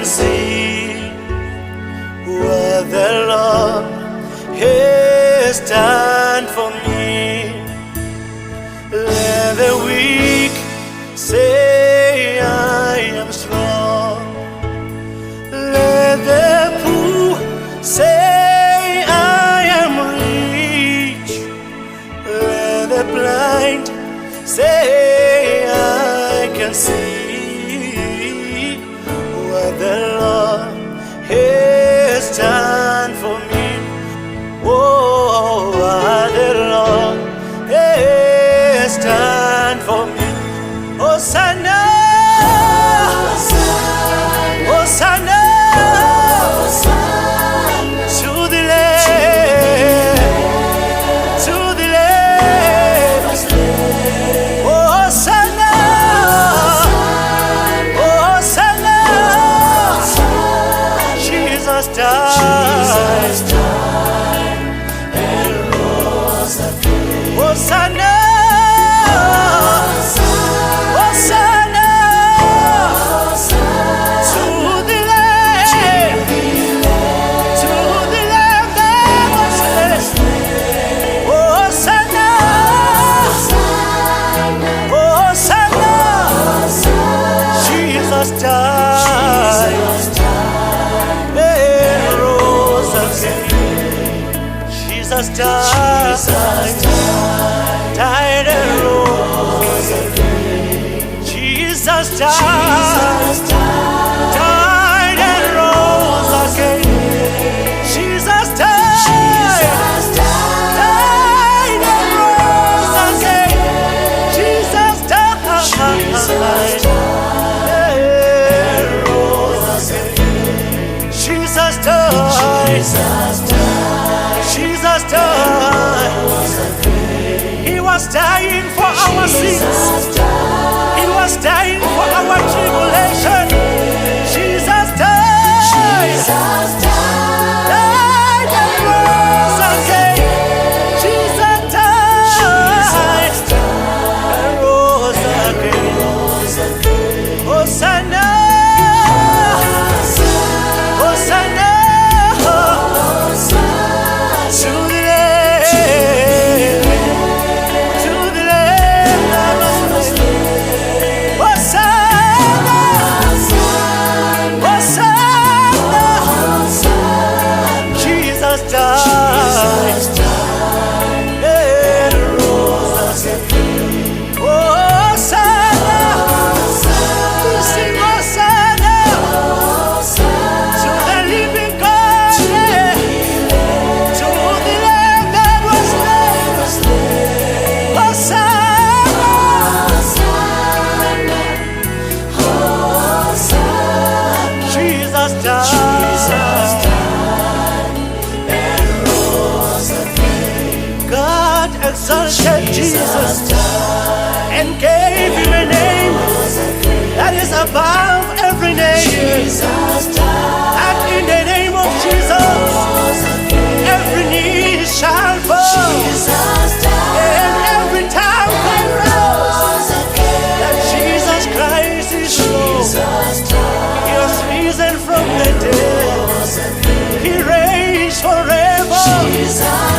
can see what the Lord has done for me. Let the weak say I am strong. Let the poor say I am rich. Let the blind say I can see what the Lord has done for me. Oh, what the Lord has done for me. Hosanna, Hosanna, to the Lamb, to the Lamb. Hosanna, Hosanna, Jesus died and rose again. Hosanna. Jesus died and rose again. Jesus died and rose again. Jesus died and rose again. Jesus died and rose again. Jesus died. Jesus died. He was dying for our sins. He was dying for our tribulation. Jesus died. Died and rose again. Jesus died and rose again. Hosanna, Hosanna. Exalted Jesus and gave him a name that is above every name. And in the name of Jesus, every knee shall bow and every tongue confess that Jesus Christ is Lord. He was risen from the dead. He reigns forever.